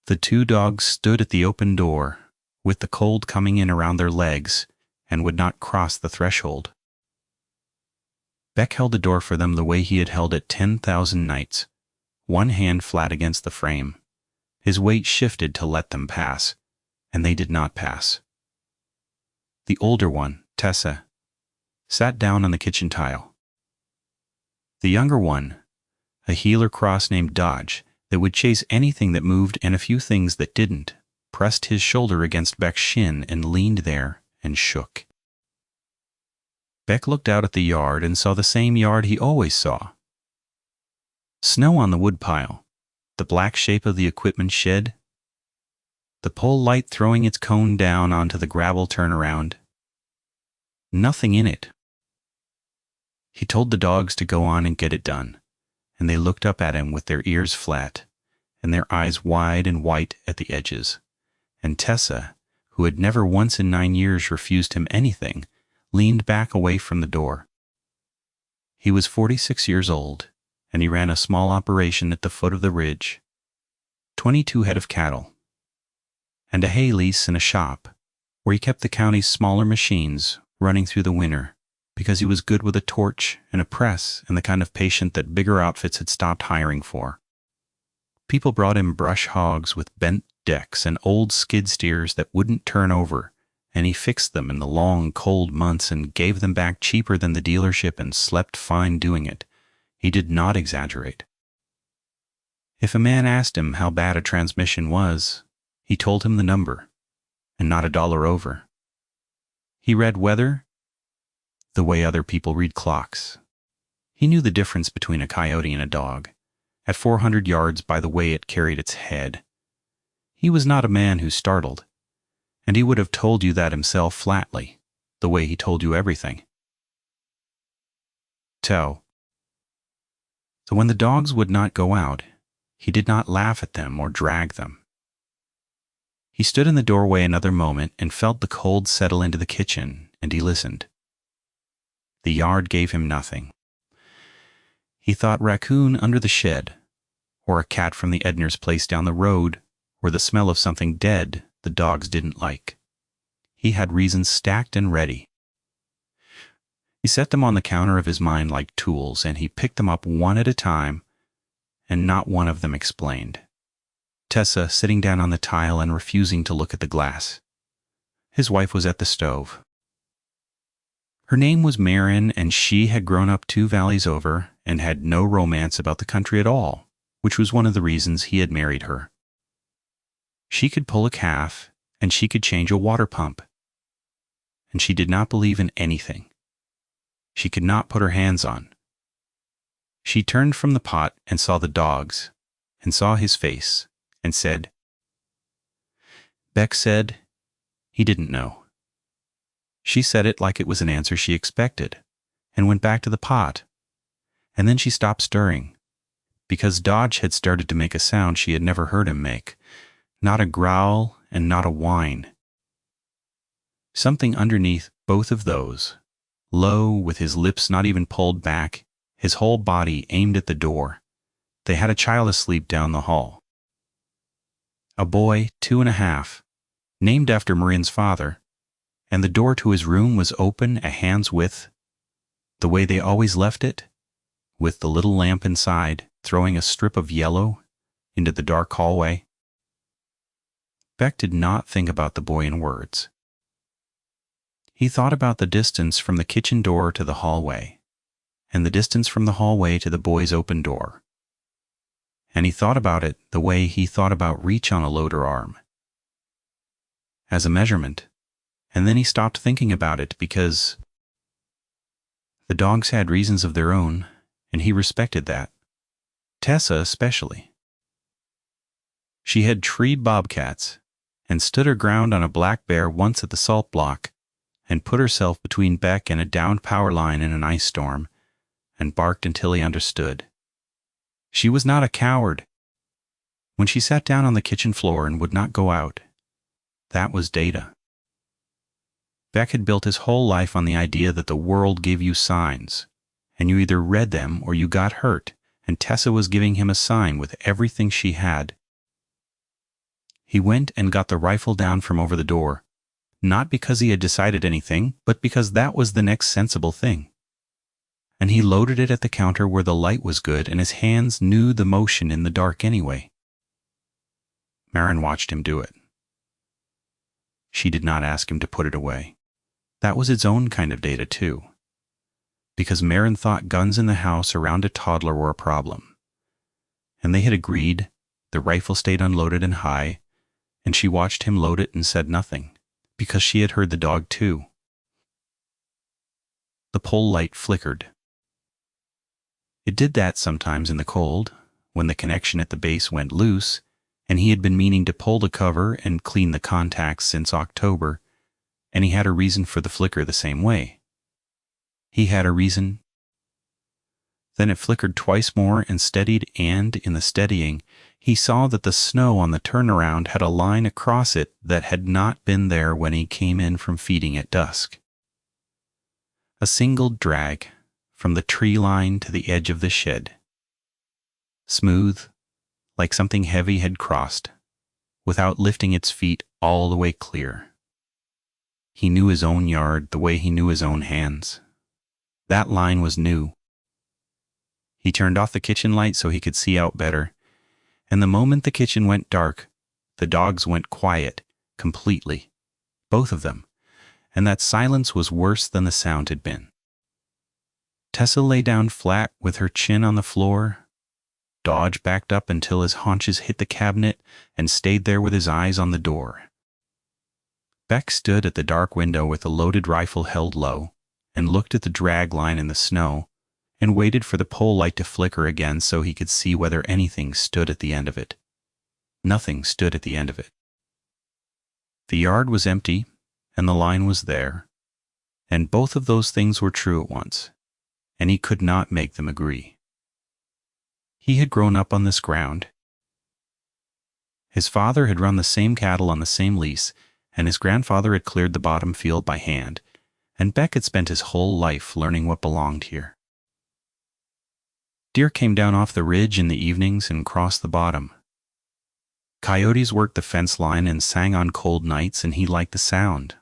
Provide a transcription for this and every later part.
The two dogs stood at the open door, with the cold coming in around their legs, and would not cross the threshold. Beck held the door for them the way he had held it 10,000 nights, one hand flat against the frame. His weight shifted to let them pass, and they did not pass. The older one, Tessa, sat down on the kitchen tile. The younger one, a heeler cross named Dodge, that would chase anything that moved and a few things that didn't, pressed his shoulder against Beck's shin and leaned there and shook. Beck looked out at the yard and saw the same yard he always saw. Snow on the woodpile, the black shape of the equipment shed, the pole light throwing its cone down onto the gravel turnaround. Nothing in it. He told the dogs to go on and get it done, and they looked up at him with their ears flat and their eyes wide and white at the edges. And Tessa, who had never once in 9 years refused him anything, leaned back away from the door. He was 46 years old, and he ran a small operation at the foot of the ridge, 22 head of cattle, and a hay lease and a shop, where he kept the county's smaller machines running through the winter, because he was good with a torch and a press and the kind of patient that bigger outfits had stopped hiring for. People brought him brush hogs with bent decks and old skid steers that wouldn't turn over, and he fixed them in the long, cold months and gave them back cheaper than the dealership and slept fine doing it. He did not exaggerate. If a man asked him how bad a transmission was, he told him the number, and not $1 over. He read weather the way other people read clocks. He knew the difference between a coyote and a dog, at 400 yards by the way it carried its head. He was not a man who startled, and he would have told you that himself flatly, the way he told you everything. So when the dogs would not go out, he did not laugh at them or drag them. He stood in the doorway another moment and felt the cold settle into the kitchen, and he listened. The yard gave him nothing. He thought raccoon under the shed, or a cat from the Edners' place down the road, or the smell of something dead the dogs didn't like. He had reasons stacked and ready. He set them on the counter of his mind like tools, and he picked them up one at a time, and not one of them explained. Tessa sitting down on the tile and refusing to look at the glass. His wife was at the stove. Her name was Marin, and she had grown up 2 valleys over and had no romance about the country at all, which was one of the reasons he had married her. She could pull a calf, and she could change a water pump. And she did not believe in anything she could not put her hands on. She turned from the pot and saw the dogs, and saw his face, and said, Beck said he didn't know. She said it like it was an answer she expected, and went back to the pot. And then she stopped stirring, because Dodge had started to make a sound she had never heard him make, not a growl and not a whine. Something underneath both of those, low, with his lips not even pulled back, his whole body aimed at the door. They had a child asleep down the hall. A boy, 2.5, named after Marin's father, and the door to his room was open a hand's width, the way they always left it, with the little lamp inside throwing a strip of yellow into the dark hallway. Beck did not think about the boy in words. He thought about the distance from the kitchen door to the hallway, and the distance from the hallway to the boy's open door. And he thought about it the way he thought about reach on a loader arm, as a measurement, and then he stopped thinking about it because the dogs had reasons of their own, and he respected that. Tessa especially. She had treed bobcats, and stood her ground on a black bear once at the salt block, and put herself between Beck and a downed power line in an ice storm, and barked until he understood. She was not a coward. When she sat down on the kitchen floor and would not go out, that was data. Beck had built his whole life on the idea that the world gave you signs, and you either read them or you got hurt, and Tessa was giving him a sign with everything she had. He went and got the rifle down from over the door, not because he had decided anything, but because that was the next sensible thing. And he loaded it at the counter where the light was good and his hands knew the motion in the dark anyway. Maren watched him do it. She did not ask him to put it away. That was its own kind of data too, because Maren thought guns in the house around a toddler were a problem. And they had agreed, the rifle stayed unloaded and high, and she watched him load it and said nothing, because she had heard the dog too. The pole light flickered. It did that sometimes in the cold, when the connection at the base went loose, and he had been meaning to pull the cover and clean the contacts since October, and he had a reason for the flicker the same way. He had a reason. Then it flickered twice more and steadied, and in the steadying, he saw that the snow on the turnaround had a line across it that had not been there when he came in from feeding at dusk. A single drag from the tree line to the edge of the shed. Smooth, like something heavy had crossed, without lifting its feet all the way clear. He knew his own yard the way he knew his own hands. That line was new. He turned off the kitchen light so he could see out better, and the moment the kitchen went dark, the dogs went quiet, completely, both of them, and that silence was worse than the sound had been. Tessa lay down flat with her chin on the floor. Dodge backed up until his haunches hit the cabinet and stayed there with his eyes on the door. Beck stood at the dark window with the loaded rifle held low and looked at the drag line in the snow and waited for the pole light to flicker again so he could see whether anything stood at the end of it. Nothing stood at the end of it. The yard was empty and the line was there, and both of those things were true at once, and he could not make them agree. He had grown up on this ground. His father had run the same cattle on the same lease, and his grandfather had cleared the bottom field by hand, and Beck had spent his whole life learning what belonged here. Deer came down off the ridge in the evenings and crossed the bottom. Coyotes worked the fence line and sang on cold nights, and he liked the sound.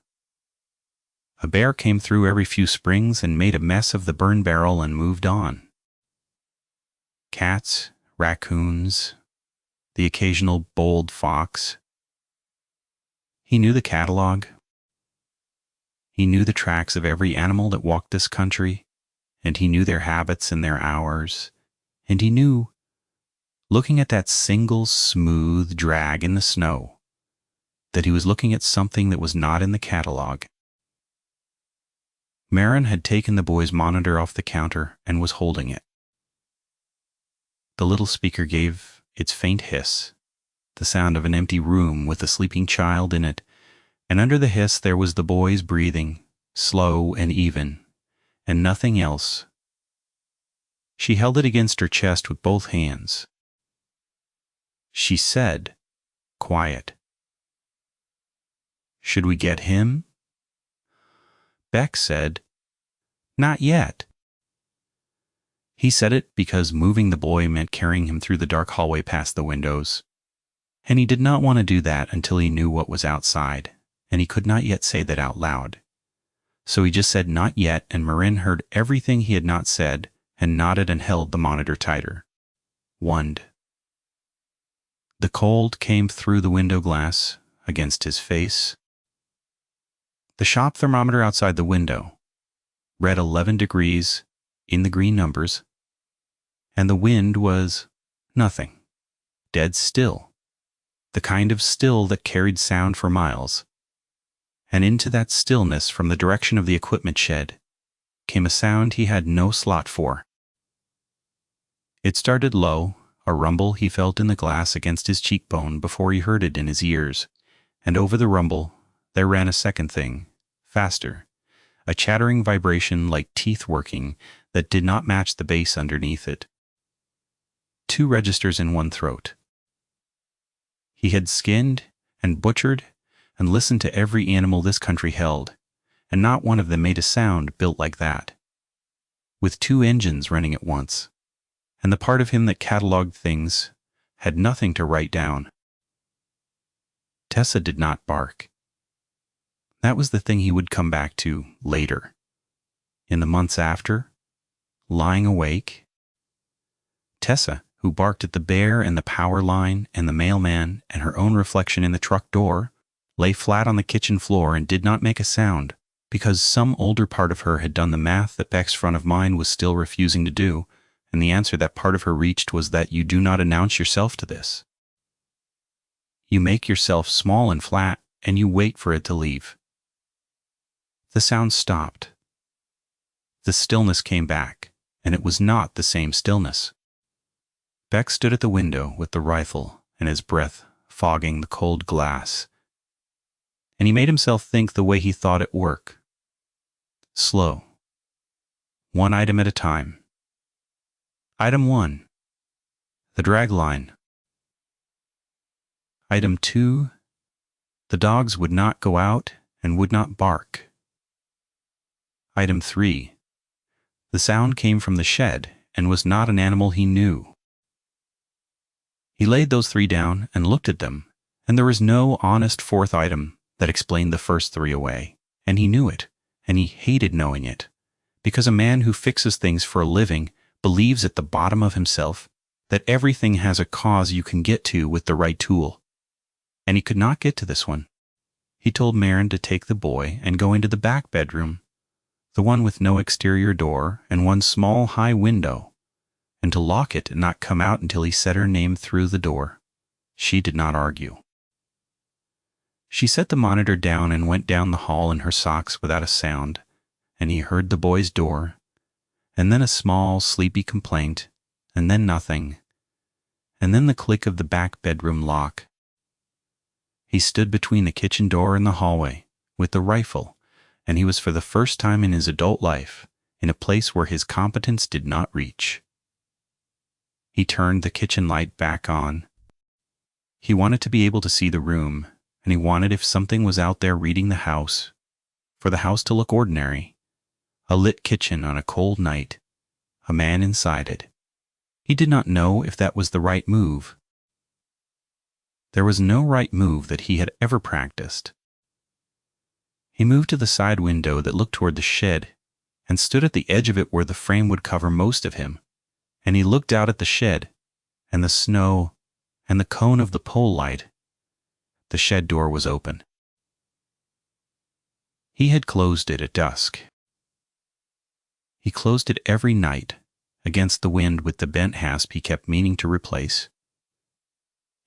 A bear came through every few springs and made a mess of the burn barrel and moved on. Cats, raccoons, the occasional bold fox. He knew the catalog. He knew the tracks of every animal that walked this country, and he knew their habits and their hours, and he knew, looking at that single smooth drag in the snow, that he was looking at something that was not in the catalog. Maren had taken the boy's monitor off the counter and was holding it. The little speaker gave its faint hiss, the sound of an empty room with a sleeping child in it, and under the hiss there was the boy's breathing, slow and even, and nothing else. She held it against her chest with both hands. She said, quiet, "Should we get him?" Beck said, "Not yet." He said it because moving the boy meant carrying him through the dark hallway past the windows, and he did not want to do that until he knew what was outside, and he could not yet say that out loud. So he just said not yet, and Maren heard everything he had not said and nodded and held the monitor tighter. Wondered. The cold came through the window glass against his face. The shop thermometer outside the window read 11 degrees in the green numbers, and the wind was nothing, dead still, the kind of still that carried sound for miles. And into that stillness from the direction of the equipment shed came a sound he had no slot for. It started low, a rumble he felt in the glass against his cheekbone before he heard it in his ears, and over the rumble there ran a second thing, faster, a chattering vibration like teeth working that did not match the bass underneath it. 2 registers in one throat. He had skinned and butchered and listened to every animal this country held, and not one of them made a sound built like that, with 2 engines running at once, and the part of him that catalogued things had nothing to write down. Tessa did not bark. That was the thing he would come back to later. In the months after, lying awake, Tessa, who barked at the bear and the power line and the mailman and her own reflection in the truck door, lay flat on the kitchen floor and did not make a sound, because some older part of her had done the math that Beck's front of mind was still refusing to do, and the answer that part of her reached was that you do not announce yourself to this. You make yourself small and flat, and you wait for it to leave. The sound stopped. The stillness came back, and it was not the same stillness. Beck stood at the window with the rifle and his breath fogging the cold glass, and he made himself think the way he thought at work. Slow. One item at a time. Item 1. The drag line. Item 2. The dogs would not go out and would not bark. Item 3. The sound came from the shed and was not an animal he knew. He laid those 3 down and looked at them, and there was no honest 4th item that explained the first 3 away, and he knew it, and he hated knowing it, because a man who fixes things for a living believes at the bottom of himself that everything has a cause you can get to with the right tool. And he could not get to this one. He told Maren to take the boy and go into the back bedroom, the one with no exterior door and one small high window, and to lock it and not come out until he said her name through the door. She did not argue. She set the monitor down and went down the hall in her socks without a sound, and he heard the boy's door, and then a small, sleepy complaint, and then nothing, and then the click of the back bedroom lock. He stood between the kitchen door and the hallway, with the rifle, and he was for the first time in his adult life in a place where his competence did not reach. He turned the kitchen light back on. He wanted to be able to see the room, and he wanted, if something was out there reading the house, for the house to look ordinary. A lit kitchen on a cold night, a man inside it. He did not know if that was the right move. There was no right move that he had ever practiced. He moved to the side window that looked toward the shed and stood at the edge of it where the frame would cover most of him, and he looked out at the shed and the snow and the cone of the pole light. The shed door was open. He had closed it at dusk. He closed it every night against the wind with the bent hasp he kept meaning to replace.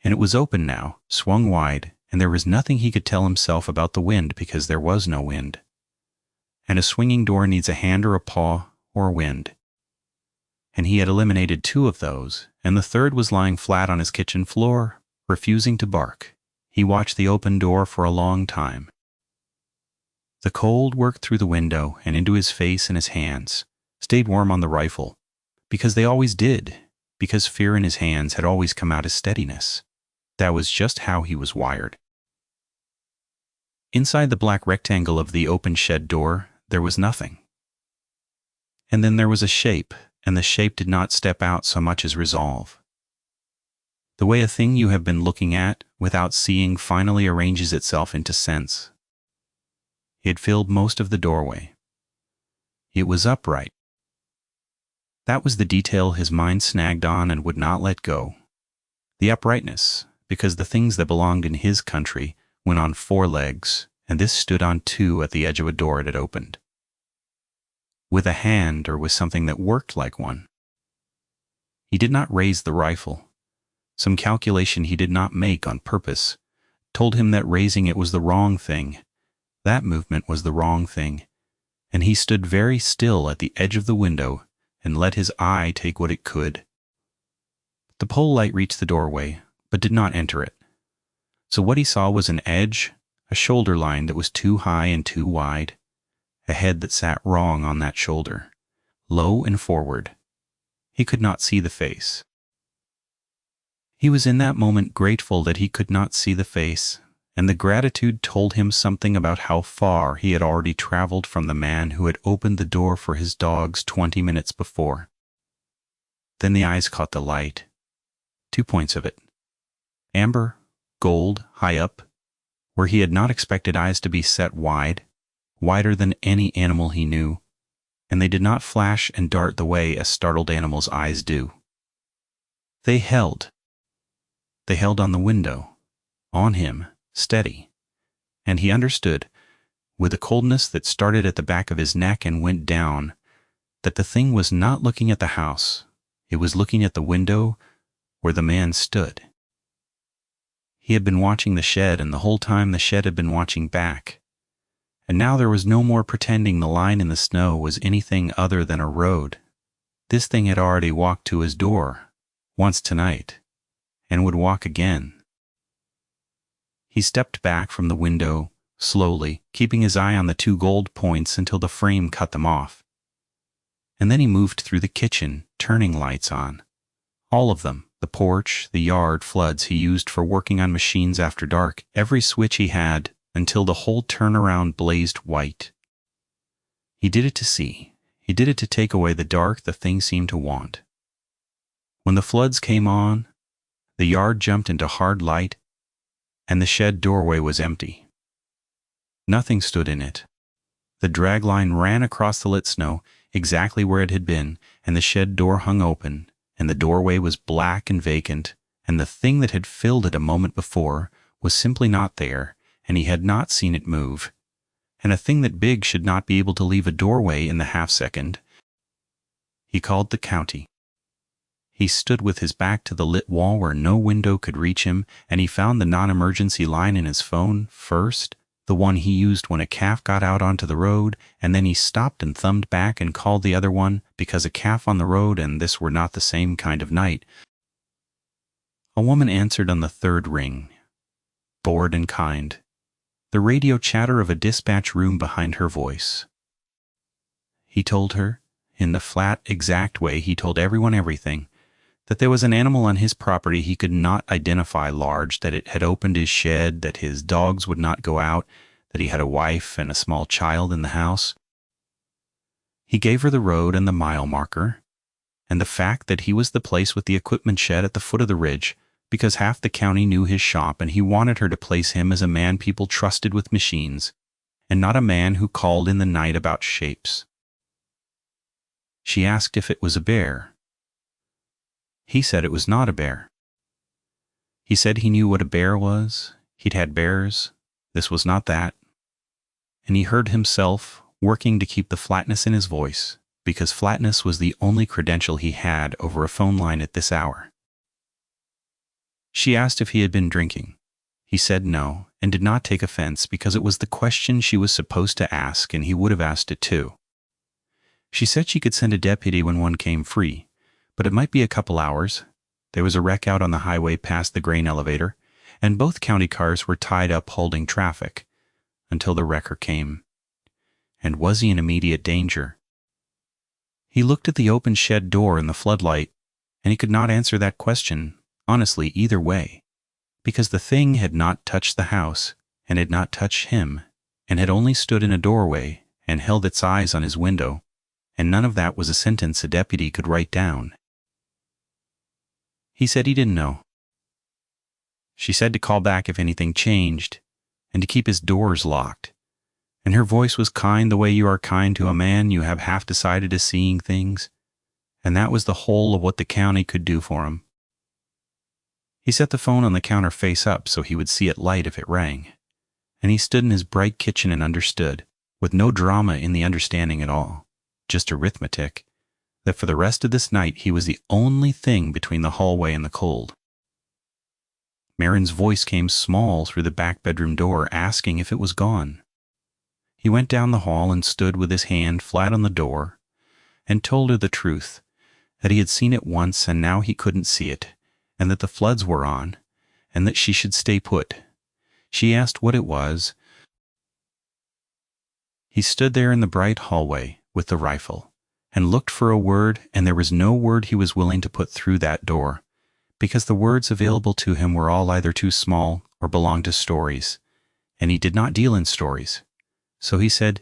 And it was open now, swung wide, and there was nothing he could tell himself about the wind because there was no wind. And a swinging door needs a hand or a paw or a wind. And he had eliminated 2 of those, and the 3rd was lying flat on his kitchen floor, refusing to bark. He watched the open door for a long time. The cold worked through the window and into his face and his hands, stayed warm on the rifle, because they always did, because fear in his hands had always come out as steadiness. That was just how he was wired. Inside the black rectangle of the open shed door, there was nothing. And then there was a shape, and the shape did not step out so much as resolve. The way a thing you have been looking at without seeing finally arranges itself into sense. It filled most of the doorway. It was upright. That was the detail his mind snagged on and would not let go. The uprightness, because the things that belonged in his country went on 4 legs, and this stood on 2 at the edge of a door it had opened. With a hand or with something that worked like one. He did not raise the rifle. Some calculation he did not make on purpose told him that raising it was the wrong thing. That movement was the wrong thing, and he stood very still at the edge of the window and let his eye take what it could. The pole light reached the doorway, but did not enter it. So what he saw was an edge, a shoulder line that was too high and too wide, a head that sat wrong on that shoulder, low and forward. He could not see the face. He was in that moment grateful that he could not see the face, and the gratitude told him something about how far he had already traveled from the man who had opened the door for his dogs 20 minutes before. Then the eyes caught the light. 2 points of it. Amber, gold, high up, where he had not expected eyes to be set wide, wider than any animal he knew, and they did not flash and dart the way a startled animal's eyes do. They held. They held on the window, on him, steady, and he understood, with a coldness that started at the back of his neck and went down, that the thing was not looking at the house, it was looking at the window where the man stood. He had been watching the shed, and the whole time the shed had been watching back. And now there was no more pretending the line in the snow was anything other than a road. This thing had already walked to his door, once tonight, and would walk again. He stepped back from the window, slowly, keeping his eye on the two gold points until the frame cut them off. And then he moved through the kitchen, turning lights on. All of them, the porch, the yard, floods he used for working on machines after dark, every switch he had, until the whole turnaround blazed white. He did it to see. He did it to take away the dark the thing seemed to want. When the floods came on, the yard jumped into hard light, and the shed doorway was empty. Nothing stood in it. The drag line ran across the lit snow, exactly where it had been, and the shed door hung open, and the doorway was black and vacant, and the thing that had filled it a moment before was simply not there, and he had not seen it move. And a thing that big should not be able to leave a doorway in the half-second. He called the county. He stood with his back to the lit wall where no window could reach him, and he found the non-emergency line in his phone first, the one he used when a calf got out onto the road, and then he stopped and thumbed back and called the other one because a calf on the road and this were not the same kind of night. A woman answered on the third ring, bored and kind, the radio chatter of a dispatch room behind her voice. He told her, in the flat, exact way he told everyone everything, that there was an animal on his property he could not identify large, that it had opened his shed, that his dogs would not go out, that he had a wife and a small child in the house. He gave her the road and the mile marker, and the fact that he was the place with the equipment shed at the foot of the ridge, because half the county knew his shop, and he wanted her to place him as a man people trusted with machines, and not a man who called in the night about shapes. She asked if it was a bear. He said it was not a bear. He said he knew what a bear was. He'd had bears. This was not that. And he heard himself working to keep the flatness in his voice, because flatness was the only credential he had over a phone line at this hour. She asked if he had been drinking. He said no, and did not take offense because it was the question she was supposed to ask, and he would have asked it too. She said she could send a deputy when one came free, but it might be a couple hours. There was a wreck out on the highway past the grain elevator, and both county cars were tied up holding traffic until the wrecker came. And was he in immediate danger? He looked at the open shed door in the floodlight, and he could not answer that question, honestly, either way, because the thing had not touched the house, and had not touched him, and had only stood in a doorway and held its eyes on his window, and none of that was a sentence a deputy could write down. He said he didn't know. She said to call back if anything changed, and to keep his doors locked. And her voice was kind the way you are kind to a man you have half decided is seeing things, and that was the whole of what the county could do for him. He set the phone on the counter face up so he would see it light if it rang, and he stood in his bright kitchen and understood, with no drama in the understanding at all, just arithmetic, that for the rest of this night he was the only thing between the hallway and the cold. Marin's voice came small through the back bedroom door asking if it was gone. He went down the hall and stood with his hand flat on the door and told her the truth, that he had seen it once and now he couldn't see it, and that the floods were on, and that she should stay put. She asked what it was. He stood there in the bright hallway with the rifle, and looked for a word, and there was no word he was willing to put through that door, because the words available to him were all either too small or belonged to stories, and he did not deal in stories. So he said,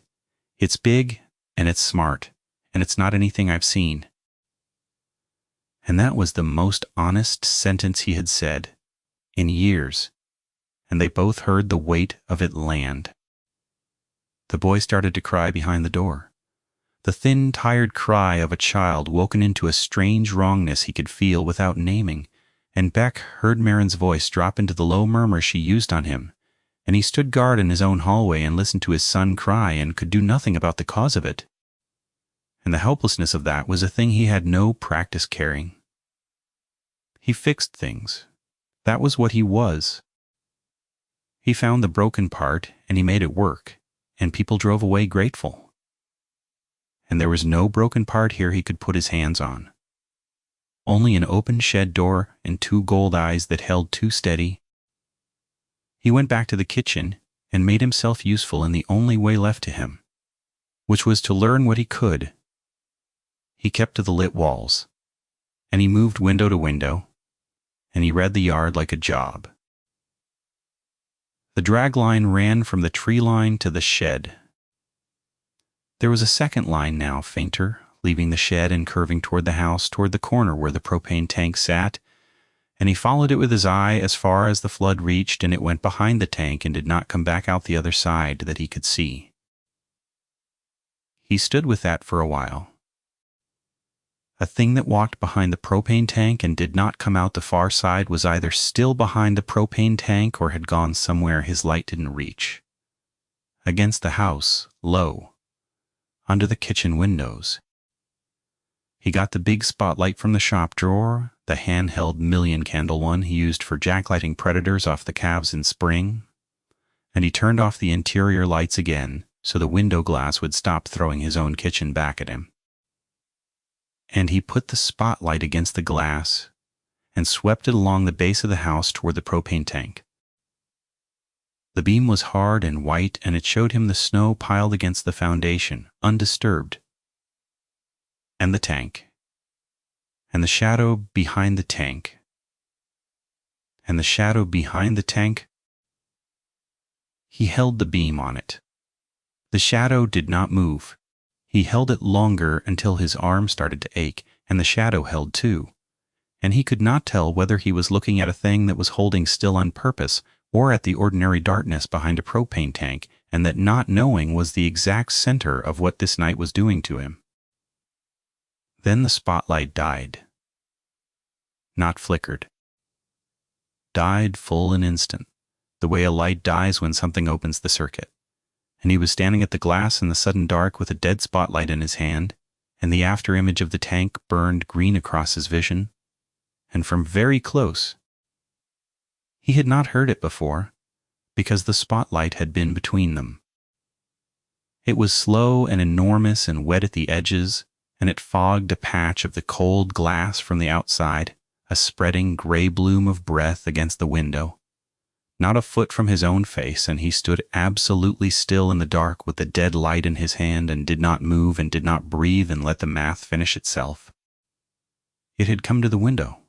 "It's big, and it's smart, and it's not anything I've seen." And that was the most honest sentence he had said in years, and they both heard the weight of it land. The boy started to cry behind the door. The thin, tired cry of a child woken into a strange wrongness he could feel without naming, and Beck heard Marin's voice drop into the low murmur she used on him, and he stood guard in his own hallway and listened to his son cry and could do nothing about the cause of it. And the helplessness of that was a thing he had no practice carrying. He fixed things. That was what he was. He found the broken part and he made it work, and people drove away grateful. And there was no broken part here he could put his hands on. Only an open shed door and 2 gold eyes that held too steady. He went back to the kitchen and made himself useful in the only way left to him, which was to learn what he could. He kept to the lit walls, and he moved window to window, and he read the yard like a job. The drag line ran from the tree line to the shed. There was a second line now, fainter, leaving the shed and curving toward the house, toward the corner where the propane tank sat, and he followed it with his eye as far as the flood reached, and it went behind the tank and did not come back out the other side that he could see. He stood with that for a while. A thing that walked behind the propane tank and did not come out the far side was either still behind the propane tank or had gone somewhere his light didn't reach. Against the house, low, under the kitchen windows. He got the big spotlight from the shop drawer, the handheld million-candle one he used for jacklighting predators off the calves in spring, and he turned off the interior lights again so the window glass would stop throwing his own kitchen back at him. And he put the spotlight against the glass and swept it along the base of the house toward the propane tank. The beam was hard and white, and it showed him the snow piled against the foundation, undisturbed. And the tank. And the shadow behind the tank. And the shadow behind the tank. He held the beam on it. The shadow did not move. He held it longer until his arm started to ache, and the shadow held too. And he could not tell whether he was looking at a thing that was holding still on purpose, or at the ordinary darkness behind a propane tank, and that not knowing was the exact center of what this night was doing to him. Then the spotlight died. Not flickered. Died full an instant, the way a light dies when something opens the circuit. And he was standing at the glass in the sudden dark with a dead spotlight in his hand, and the afterimage of the tank burned green across his vision, and from very close. He had not heard it before, because the spotlight had been between them. It was slow and enormous and wet at the edges, and it fogged a patch of the cold glass from the outside, a spreading gray bloom of breath against the window. Not a foot from his own face, and he stood absolutely still in the dark with the dead light in his hand and did not move and did not breathe and let the math finish itself. It had come to the window.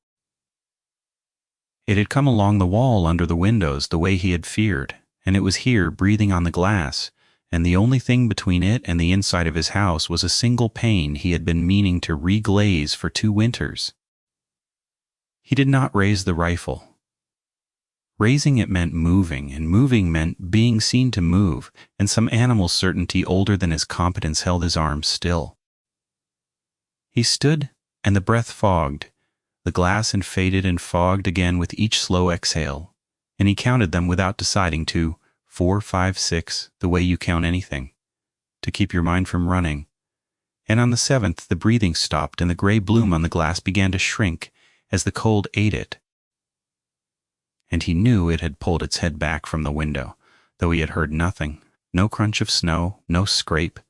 It had come along the wall under the windows the way he had feared, and it was here breathing on the glass, and the only thing between it and the inside of his house was a single pane he had been meaning to reglaze for 2 winters. He did not raise the rifle. Raising it meant moving, and moving meant being seen to move, and some animal certainty older than his competence held his arms still. He stood, and the breath fogged. The glass and faded and fogged again with each slow exhale, and he counted them without deciding to, 4, 5, 6, the way you count anything, to keep your mind from running. And on the 7th the breathing stopped and the gray bloom on the glass began to shrink as the cold ate it. And he knew it had pulled its head back from the window, though he had heard nothing, no crunch of snow, no scrape,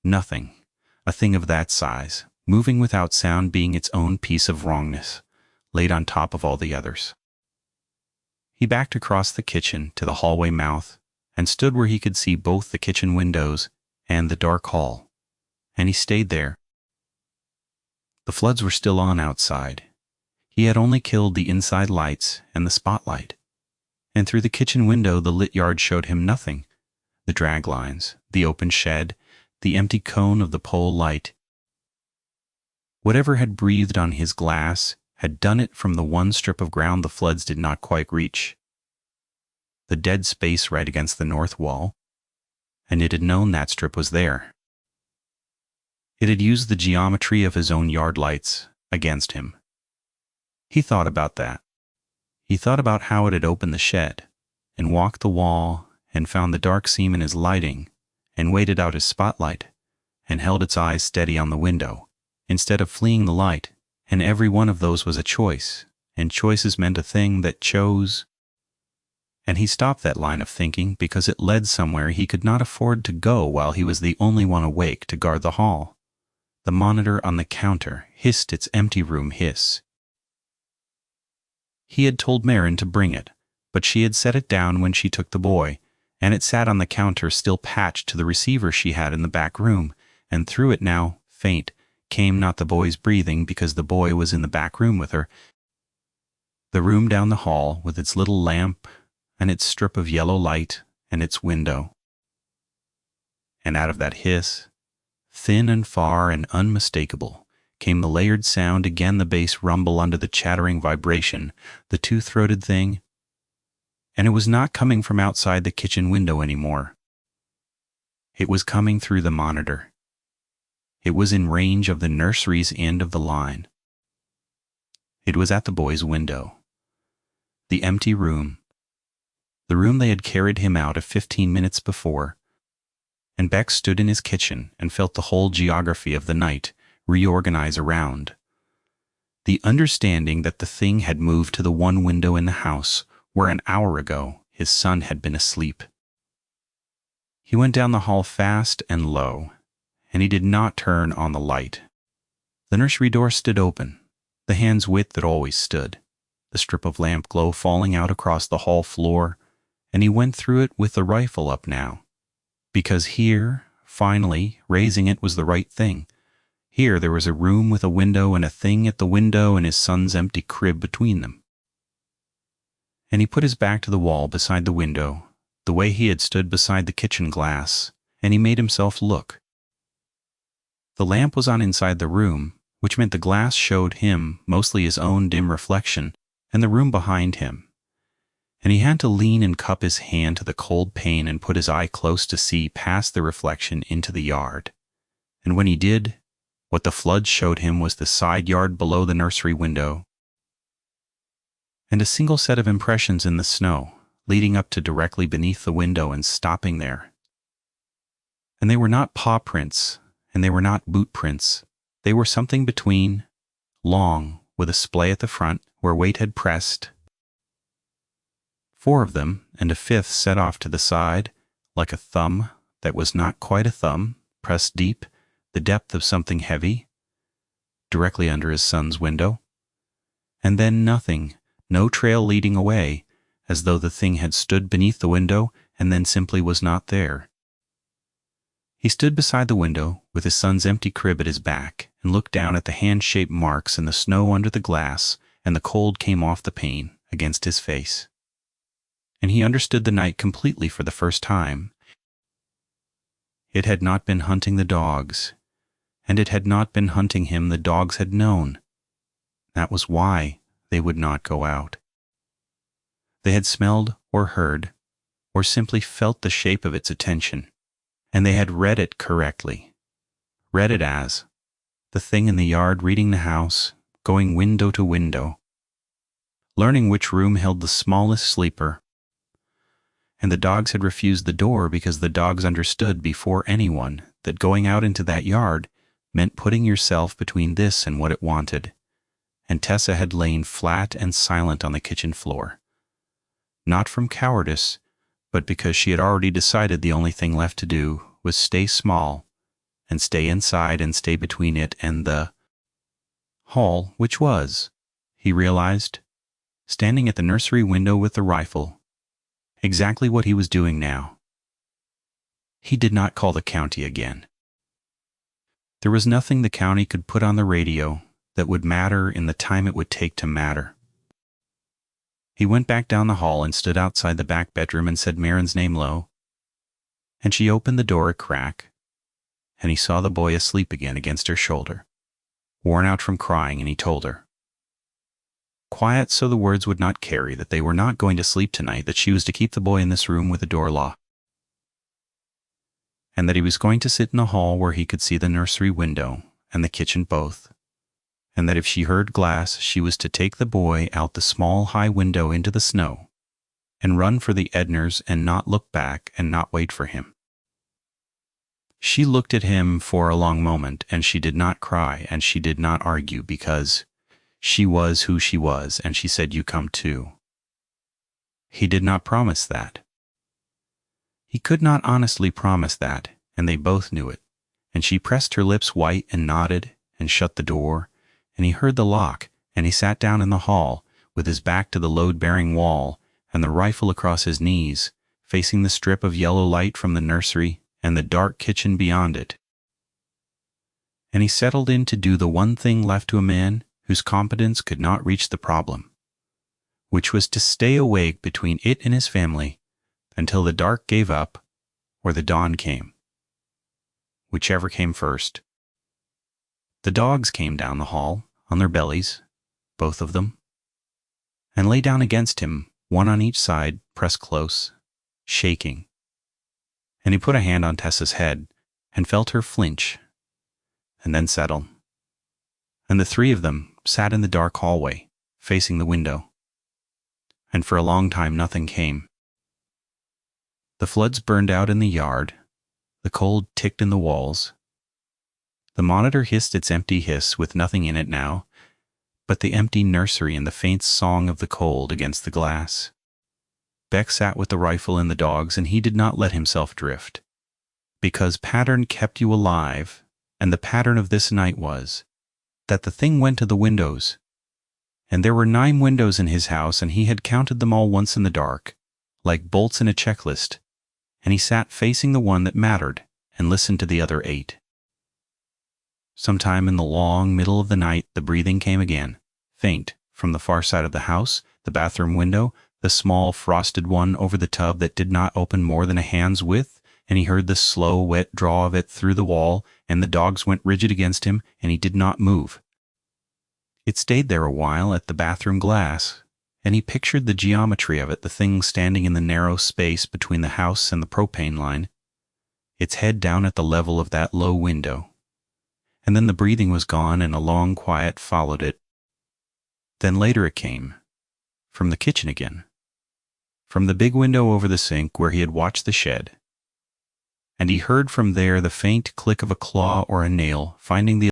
nothing, a thing of that size, moving without sound being its own piece of wrongness, laid on top of all the others. He backed across the kitchen to the hallway mouth and stood where he could see both the kitchen windows and the dark hall, and he stayed there. The floods were still on outside. He had only killed the inside lights and the spotlight, and through the kitchen window the lit yard showed him nothing, the drag lines, the open shed, the empty cone of the pole light. Whatever had breathed on his glass had done it from the one strip of ground the floods did not quite reach. the dead space right against the north wall, and it had known that strip was there. It had used the geometry of his own yard lights against him. He thought about that. He thought about how it had opened the shed, and walked the wall, and found the dark seam in his lighting, and waited out his spotlight, and held its eyes steady on the window, instead of fleeing the light, and every one of those was a choice, and choices meant a thing that chose. And he stopped that line of thinking because it led somewhere he could not afford to go while he was the only one awake to guard the hall. The monitor on the counter hissed its empty room hiss. He had told Maren to bring it, but she had set it down when she took the boy, and it sat on the counter still patched to the receiver she had in the back room, and through it now, faint, came not the boy's breathing because the boy was in the back room with her. The room down the hall with its little lamp and its strip of yellow light and its window. And out of that hiss, thin and far and unmistakable, came the layered sound, again the bass rumble under the chattering vibration, the two-throated thing. And it was not coming from outside the kitchen window anymore. It was coming through the monitor. It was in range of the nursery's end of the line. It was at the boy's window. The empty room. The room they had carried him out of 15 minutes before. And Beck stood in his kitchen and felt the whole geography of the night reorganize around. The understanding that the thing had moved to the one window in the house where an hour ago his son had been asleep. He went down the hall fast and low, and he did not turn on the light. The nursery door stood open, the hand's width it always stood, the strip of lamp glow falling out across the hall floor, and he went through it with the rifle up now. Because here, finally, raising it was the right thing. Here there was a room with a window and a thing at the window and his son's empty crib between them. And he put his back to the wall beside the window, the way he had stood beside the kitchen glass, and he made himself look. The lamp was on inside the room, which meant the glass showed him mostly his own dim reflection and the room behind him. And he had to lean and cup his hand to the cold pane and put his eye close to see past the reflection into the yard. And when he did, what the flood showed him was the side yard below the nursery window, and a single set of impressions in the snow, leading up to directly beneath the window and stopping there. And they were not paw prints, and they were not boot prints. They were something between, long, with a splay at the front where weight had pressed. 4 of them, and a 5th set off to the side, like a thumb that was not quite a thumb, pressed deep, the depth of something heavy, directly under his son's window. And then nothing, no trail leading away, as though the thing had stood beneath the window and then simply was not there. He stood beside the window with his son's empty crib at his back and looked down at the hand-shaped marks in the snow under the glass, and the cold came off the pane against his face. And he understood the night completely for the first time. It had not been hunting the dogs, and it had not been hunting him the dogs had known. That was why they would not go out. They had smelled or heard, or simply felt the shape of its attention, and they had read it correctly. Read it as the thing in the yard reading the house, going window to window, learning which room held the smallest sleeper. And the dogs had refused the door because the dogs understood before anyone that going out into that yard meant putting yourself between this and what it wanted. And Tessa had lain flat and silent on the kitchen floor. Not from cowardice, but because she had already decided the only thing left to do was stay small, and stay inside and stay between it and the hall, which was, he realized, standing at the nursery window with the rifle, exactly what he was doing now. He did not call the county again. There was nothing the county could put on the radio that would matter in the time it would take to matter. He went back down the hall and stood outside the back bedroom and said Maren's name low, and she opened the door a crack, and he saw the boy asleep again against her shoulder, worn out from crying, and he told her, quiet so the words would not carry, that they were not going to sleep tonight, that she was to keep the boy in this room with the door locked, and that he was going to sit in the hall where he could see the nursery window and the kitchen both, and that if she heard glass, she was to take the boy out the small high window into the snow and run for the Edners and not look back and not wait for him. She looked at him for a long moment, and she did not cry and she did not argue, because she was who she was, and she said, "You come too." He did not promise that. He could not honestly promise that, and they both knew it, and she pressed her lips white and nodded and shut the door, and he heard the lock, and he sat down in the hall with his back to the load-bearing wall and the rifle across his knees, facing the strip of yellow light from the nursery and the dark kitchen beyond it. And he settled in to do the one thing left to a man whose competence could not reach the problem, which was to stay awake between it and his family until the dark gave up or the dawn came, whichever came first. The dogs came down the hall on their bellies, both of them, and lay down against him, one on each side, pressed close, shaking. And he put a hand on Tessa's head and felt her flinch and then settle. And the three of them sat in the dark hallway, facing the window. And for a long time nothing came. The floods burned out in the yard, the cold ticked in the walls. The monitor hissed its empty hiss with nothing in it now but the empty nursery and the faint song of the cold against the glass. Beck sat with the rifle and the dogs, and he did not let himself drift, because pattern kept you alive, and the pattern of this night was that the thing went to the windows, and there were 9 windows in his house, and he had counted them all once in the dark, like bolts in a checklist, and he sat facing the one that mattered and listened to the other 8. Sometime in the long middle of the night the breathing came again, faint, from the far side of the house, the bathroom window, the small frosted one over the tub that did not open more than a hand's width, and he heard the slow, wet draw of it through the wall, and the dogs went rigid against him, and he did not move. It stayed there a while at the bathroom glass, and he pictured the geometry of it, the thing standing in the narrow space between the house and the propane line, its head down at the level of that low window. And then the breathing was gone, and a long quiet followed it. Then later it came, from the kitchen again, from the big window over the sink where he had watched the shed, and he heard from there the faint click of a claw or a nail finding the